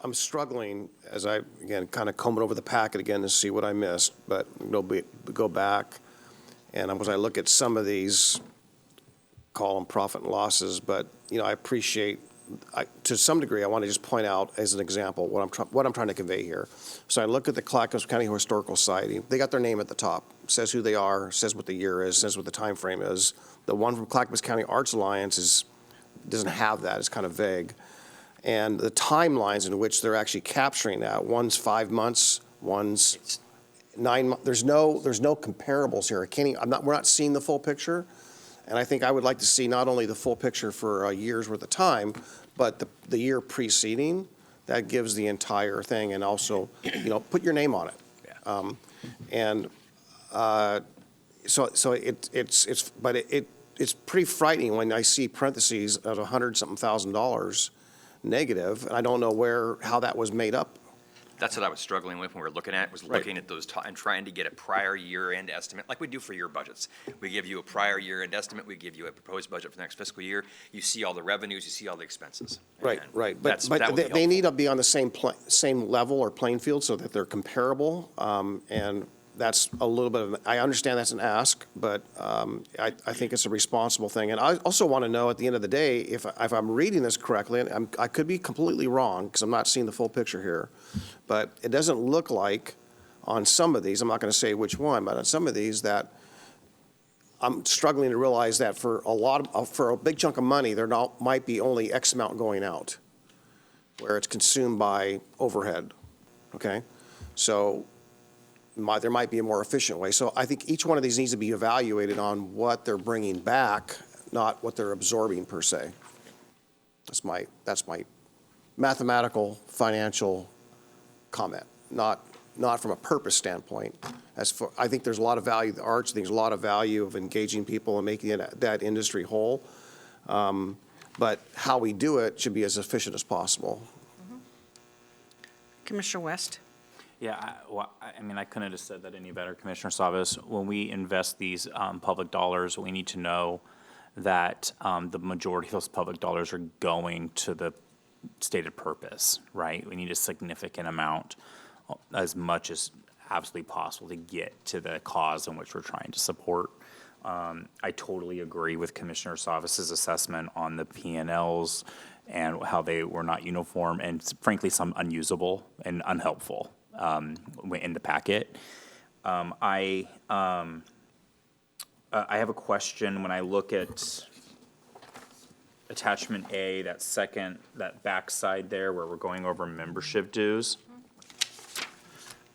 I'm struggling as I, again, kind of combing over the packet again to see what I missed, but go back, and as I look at some of these, call them profit and losses, but, I appreciate, to some degree, I want to just point out as an example what I'm trying to convey here. So I look at the Clackamas County Historical Society. They got their name at the top, says who they are, says what the year is, says what the time frame is. The one from Clackamas County Arts Alliance doesn't have that, it's kind of vague. And the timelines in which they're actually capturing that, one's 5 months, one's 9 months. There's no comparables here. We're not seeing the full picture. And I think I would like to see not only the full picture for a year's worth of time, but the year preceding. That gives the entire thing, and also, put your name on it. Yeah. It's pretty frightening when I see parentheses of $100-something thousand negative, and I don't know how that was made up. That's what I was struggling with when we were looking at, was Right. looking at those and trying to get a prior year-end estimate, like we do for your budgets. We give you a prior year-end estimate, we give you a proposed budget for the next fiscal year. You see all the revenues, you see all the expenses. Right, And right. that But would be they need helpful. to be on the same level or playing field so that they're comparable. And that's a little bit of, I understand that's an ask, but I think it's a responsible thing. And I also want to know at the end of the day, if I'm reading this correctly, and I could be completely wrong because I'm not seeing the full picture here, but it doesn't look like on some of these, I'm not going to say which one, but on some of these that I'm struggling to realize that for a big chunk of money, there might be only X amount going out, where it's consumed by overhead, okay? So there might be a more efficient way. So I think each one of these needs to be evaluated on what they're bringing back, not what they're absorbing per se. That's my mathematical, financial comment, not from a purpose standpoint. I think there's a lot of value to the arts. I think there's a lot of value of engaging people and making that industry whole. But how we do it should be as efficient as possible. Commissioner West? Yeah, I couldn't have said that any better, Commissioner Savas. When we invest these public dollars, we need to know that the majority of those public dollars are going to the stated purpose, right? We need a significant amount, as much as absolutely possible, to get to the cause in which we're trying to support. I totally agree with Commissioner Savas's assessment on the P&Ls and how they were not uniform and frankly some unusable and unhelpful in the packet. I have a question when I look at attachment A, that backside there where we're going over membership dues.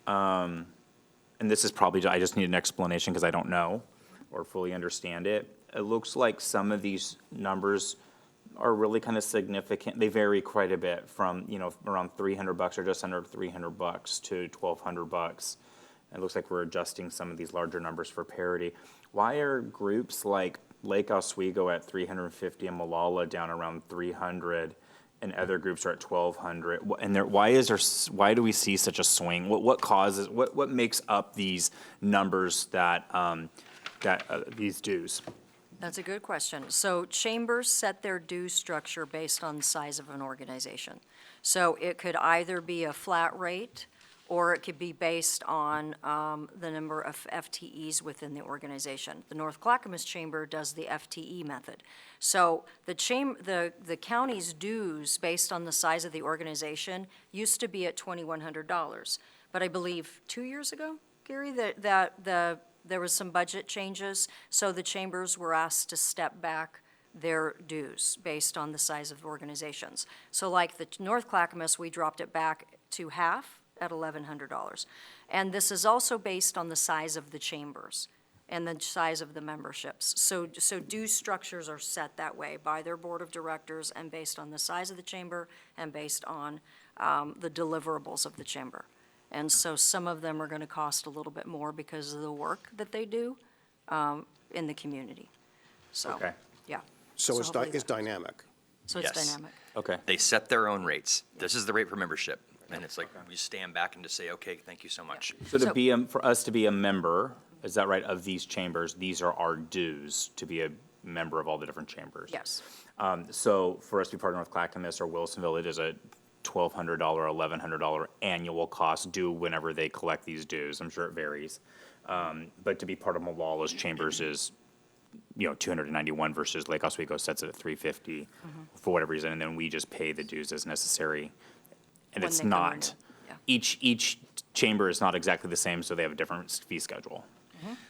And this is probably, I just need an explanation because I don't know or fully understand it. It looks like some of these numbers are really kind of significant. They vary quite a bit from, around $300 or just under $300 to $1,200. It looks like we're adjusting some of these larger numbers for parity. Why are groups like Lake Oswego at $350 and Malala down around $300, and other groups are at $1,200? And why do we see such a swing? What makes up these numbers these dues? That's a good question. So chambers set their due structure based on the size of an organization. So it could either be a flat rate, or it could be based on the number of FTEs within the organization. The North Clackamas Chamber does the FTE method. So the county's dues, based on the size of the organization, used to be at $2,100. But I believe 2 years ago, Gary, there was some budget changes, so the chambers were asked to step back their dues based on the size of organizations. So like the North Clackamas, we dropped it back to half at $1,100. And this is also based on the size of the chambers and the size of the memberships. So due structures are set that way by their board of directors and based on the size of the chamber and based on the deliverables of the chamber. And so some of them are going to cost a little bit more because of the work that they do in the community. So, Okay. yeah. So it's hopefully it's that- dynamic. So it's Yes. dynamic. Okay. They set their own rates. This is the rate for membership. And it's like, we stand back and just say, okay, thank you so much. So So- for us to be a member, is that right, of these chambers, these are our dues to be a member of all the different chambers? Yes. So for us to be part of North Clackamas or Wilsonville, it is a $1,200, $1,100 annual cost due whenever they collect these dues. I'm sure it varies. But to be part of Malala's chambers is, $291 versus Lake Oswego sets it at $350 for whatever reason, and then we just pay the dues as necessary. And When it's they come not, renew. Yeah. each chamber is not exactly the same, so they have a different fee schedule.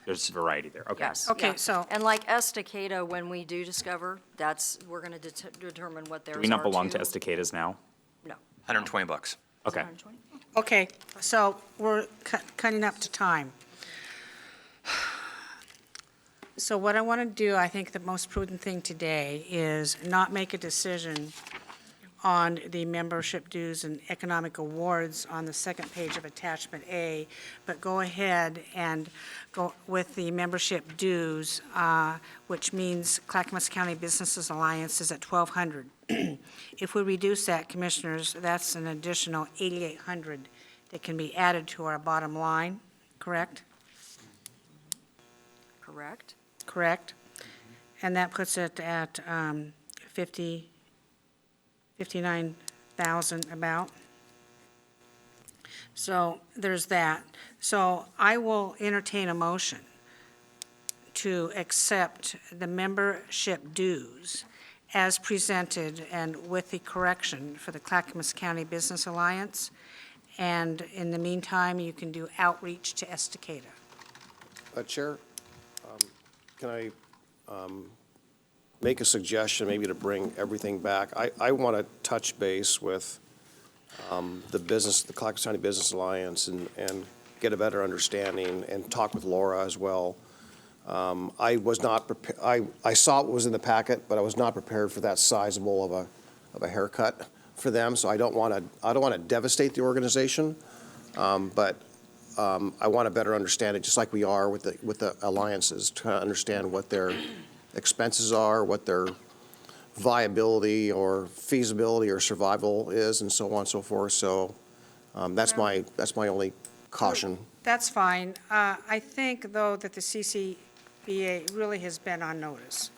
There's variety there, okay. Yes. Okay, yeah. so- And like Estacada, when we do discover, we're going to determine what theirs are Do we not belong to too. Estacadas now? No. $120. Okay. 120? Okay, so we're cutting up to time. So what I want to do, I think the most prudent thing today is not make a decision on the membership dues and economic awards on the second page of attachment A, but go ahead and go with the membership dues, which means Clackamas County Businesses Alliance is at $1,200. If we reduce that, Commissioners, that's an additional $8,800 that can be added to our bottom line, correct? Correct? Correct? And that puts it at 59,000 about. So there's that. So I will entertain a motion to accept the membership dues as presented and with the correction for the Clackamas County Business Alliance. And in the meantime, you can do outreach to Estacada. Chair, can I make a suggestion, maybe to bring everything back? I want to touch base with the Clackamas County Business Alliance and get a better understanding and talk with Laura as well. I was not prepared, I saw what was in the packet, but I was not prepared for that sizable of a haircut for them, so I don't want to devastate the organization, but I want to better understand it, just like we are with the alliances, to understand what their expenses are, what their viability or feasibility or survival is, and so on and so forth. So that's my only caution. That's fine. I think, though, that the CCBA really has been on notice.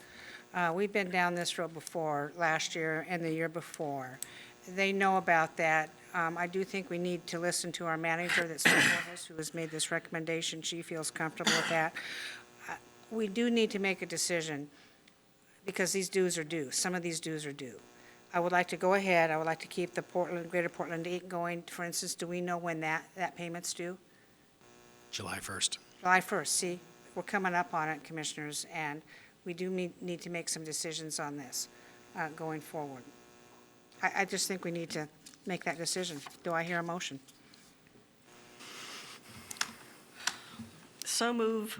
We've been down this road before, last year and the year before. They know about that. I do think we need to listen to our manager that's before us, who has made this recommendation. She feels comfortable with that. We do need to make a decision, because these dues are due. Some of these dues are due. I would like to go ahead. I would like to keep the Greater Portland 8 going. For instance, do we know when that payment's due? July 1st. July 1st, see, we're coming up on it, Commissioners, and we do need to make some decisions on this going forward. I just think we need to make that decision. Do I hear a motion? So move.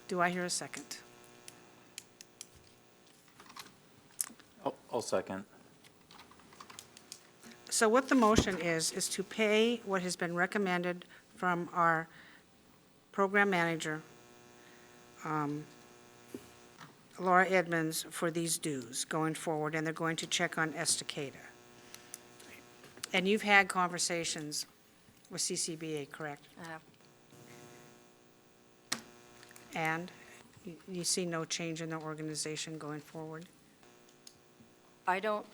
Do I hear a second? I'll second. So what the motion is to pay what has been recommended from our program manager, Laura Edmonds, for these dues going forward, and they're going to check on Estacada. And you've had conversations with CCBA, correct? And you see no change in the organization going forward? I don't,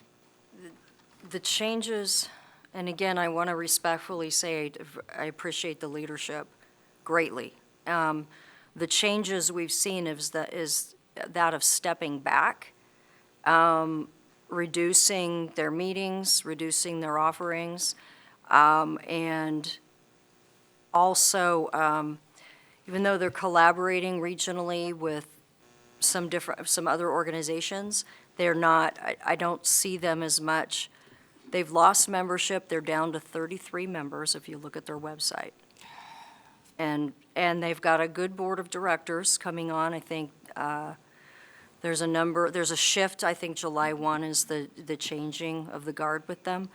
the changes, and again, I want to respectfully say I appreciate the leadership greatly. The changes we've seen is that of stepping back, reducing their meetings, reducing their offerings, and also, even though they're collaborating regionally with some other organizations, they're not, I don't see them as much. They've lost membership. They're down to 33 members if you look at their website. And they've got a good board of directors coming on. I think there's a shift. I think July 1 is the changing of the guard with them.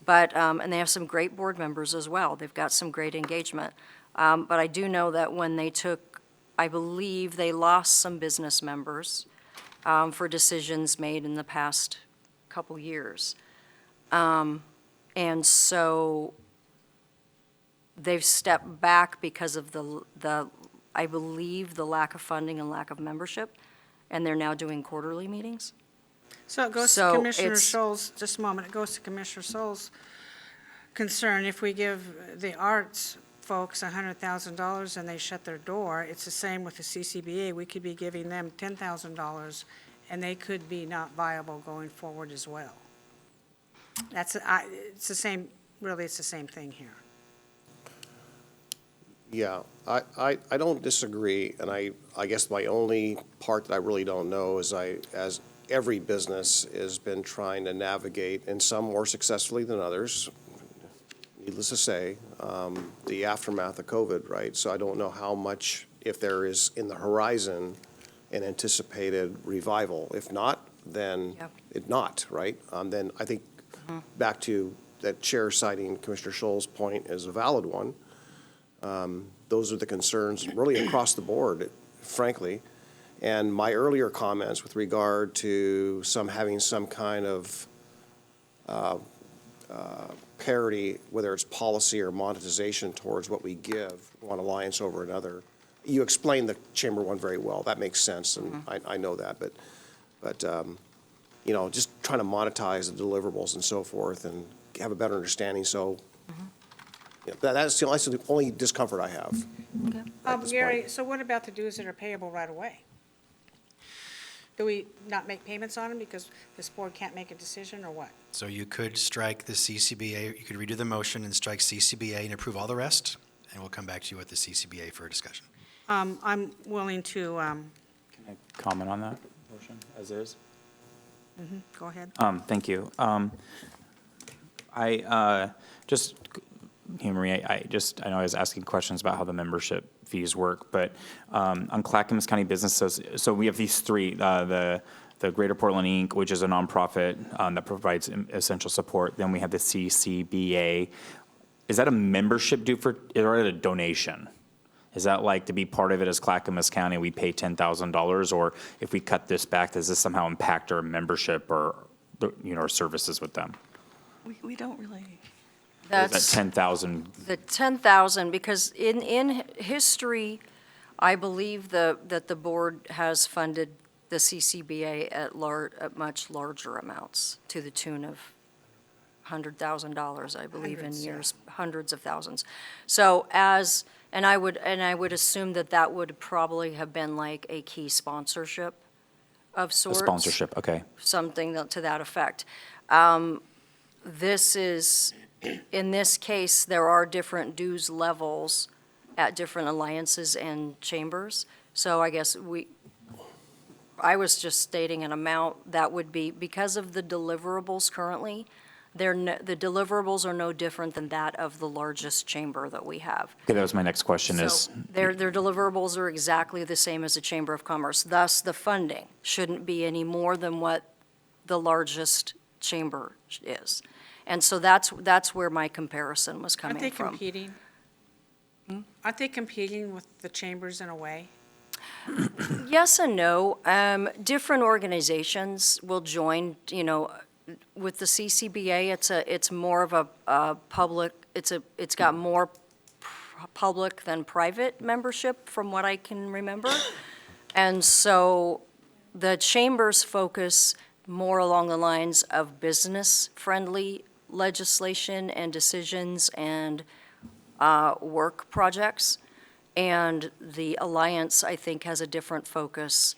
But, and they have some great board members as well. They've got some great engagement. But I do know that when they took, I believe they lost some business members for decisions made in the past couple years. And so they've stepped back because of the, I believe, the lack of funding and lack of membership, and they're now doing quarterly meetings. So it goes to So Commissioner it's- Scholl's, just a moment, it goes to Commissioner Scholl's concern. If we give the arts folks $100,000 and they shut their door, it's the same with the CCBA. We could be giving them $10,000 and they could be not viable going forward as well. It's the same, really, it's the same thing here. Yeah, I don't disagree, and I guess my only part that I really don't know is as every business has been trying to navigate, and some more successfully than others, needless to say, the aftermath of COVID, right? So I don't know how much, if there is in the horizon, an anticipated revival. If not, then Yep. it not, right? Then I think back to that chair citing Commissioner Scholl's point is a valid one. Those are the concerns really across the board, frankly. And my earlier comments with regard to having some kind of parity, whether it's policy or monetization towards what we give one alliance over another. You explained the chamber one very well. That makes sense, and I know that. But you know, just trying to monetize the deliverables and so forth and have a better understanding. So yeah, that's the only discomfort I have. Okay. at this Gary, point. so what about the dues that are payable right away? Do we not make payments on them because this board can't make a decision, or what? So you could strike the CCBA, you could redo the motion and strike CCBA and approve all the rest, and we'll come back to you with the CCBA for a discussion. I'm willing to, Can I comment on that motion as is? go ahead. Thank you. Marie, I know I was asking questions about how the membership fees work, but on Clackamas County businesses, so we have these three, the Greater Portland Inc., which is a nonprofit that provides essential support. Then we have the CCBA. Is that a membership due for, or a donation? Is that like to be part of it as Clackamas County, we pay $10,000? Or if we cut this back, does this somehow impact our membership or, our services with them? We don't really. Or is That's that 10,000? the 10,000, because in history, I believe that the board has funded the CCBA at much larger amounts, to the tune of $100,000, I believe, in Hundreds, yeah. years, hundreds of thousands. So and I would assume that would probably have been like a key sponsorship of A sorts. sponsorship, okay. Something to that effect. This is, in this case, there are different dues levels at different alliances and chambers. So I guess I was just stating an amount that would be, because of the deliverables currently, the deliverables are no different than that of the largest chamber that we have. Okay, that was my next question So is, their deliverables are exactly the same as the Chamber of Commerce. Thus, the funding shouldn't be any more than what the largest chamber is. And so that's where my comparison was Aren't coming they from. competing? Aren't they competing with the chambers in a way? Yes and no. Different organizations will join, with the CCBA, it's more of a public, it's got more public than private membership, from what I can remember. And so the chambers focus more along the lines of business-friendly legislation and decisions and work projects. And the Alliance, I think, has a different focus.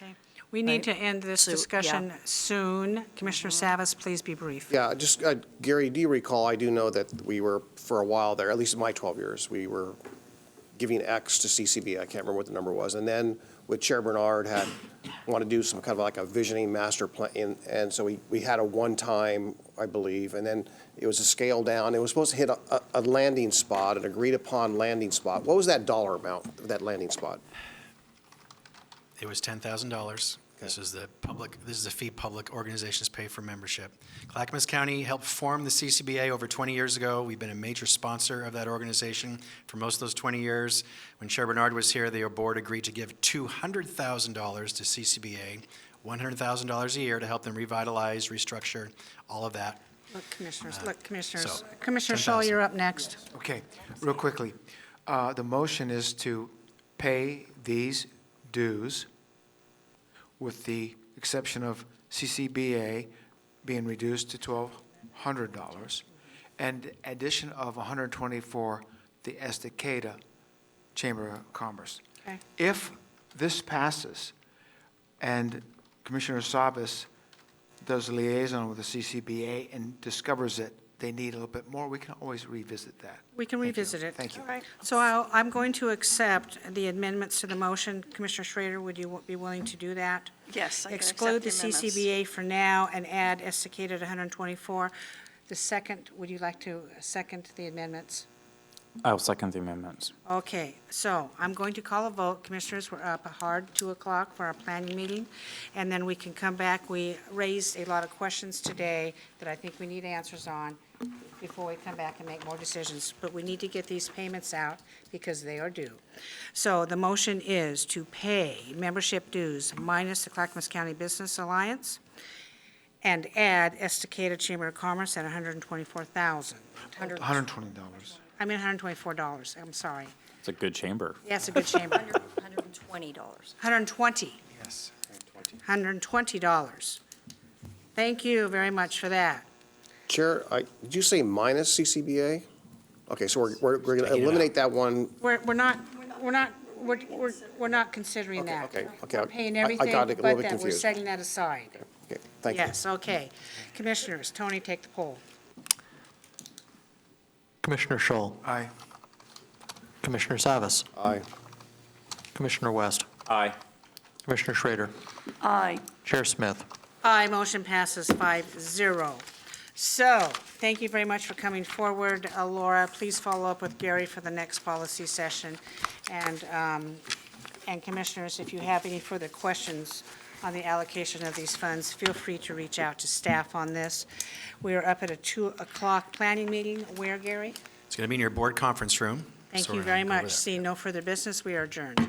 We need to Right. end this So, yeah. discussion soon. Commissioner Savas, please be brief. Yeah, just, Gary, do you recall, I do know that we were, for a while there, at least in my 12 years, we were giving X to CCB, I can't remember what the number was. And then with Chair Bernard had, want to do some kind of like a visioning master plan, and so we had a one-time, I believe, and then it was a scale down. It was supposed to hit a landing spot, an agreed-upon landing spot. What was that dollar amount, of that landing spot? It was $10,000. This is the fee public organizations pay for membership. Clackamas County helped form the CCBA over 20 years ago. We've been a major sponsor of that organization for most of those 20 years. When Chair Bernard was here, the board agreed to give $200,000 to CCBA, $100,000 a year to help them revitalize, restructure, all of that. Look, Commissioner so, Shaw, 10,000. you're up next. Okay, real quickly. The motion is to pay these dues with the exception of CCBA being reduced to $1,200 and addition of $120 for the Estacada Chamber of Commerce. Okay. If this passes and Commissioner Sabas does liaison with the CCBA and discovers that they need a little bit more, we can always revisit that. We can Thank you. revisit it. Thank you. So I'm going to accept the amendments to the motion. Commissioner Schrader, would you be willing to do that? Yes, I can accept Exclude the amendments. CCBA for now and add Estacada to 124. The second, would you like to second the amendments? I'll second the amendments. Okay, so I'm going to call a vote. Commissioners, we're up a hard 2 o'clock for our planning meeting, and then we can come back. We raised a lot of questions today that I think we need answers on before we come back and make more decisions. But we need to get these payments out because they are due. So the motion is to pay membership dues minus the Clackamas County Business Alliance and add Estacada Chamber of Commerce at $124,000. $120. I mean $124, I'm sorry. It's a good chamber. Yeah, it's a good chamber. $120. $120. Yes. $120. Thank you very much for that. Chair, did you say minus CCBA? Okay, so we're going to Taking it eliminate that one. We're not considering that. Okay. We're paying I everything got it a little but bit that, we're confused. setting that aside. Okay, thank you. Yes, okay. Commissioners, Tony, take the poll. Commissioner Scholl, Aye. Commissioner Savas, Aye. Commissioner West, Aye. Commissioner Schrader, Aye. Chair Smith. Aye, motion passes 5-0. So, thank you very much for coming forward. Laura, please follow up with Gary for the next policy session. And commissioners, if you have any further questions on the allocation of these funds, feel free to reach out to staff on this. We are up at a 2 o'clock planning meeting. Where, Gary? It's going to be in your board conference room. Thank so you we're very gonna go over much. there. Seeing no further business, we are adjourned.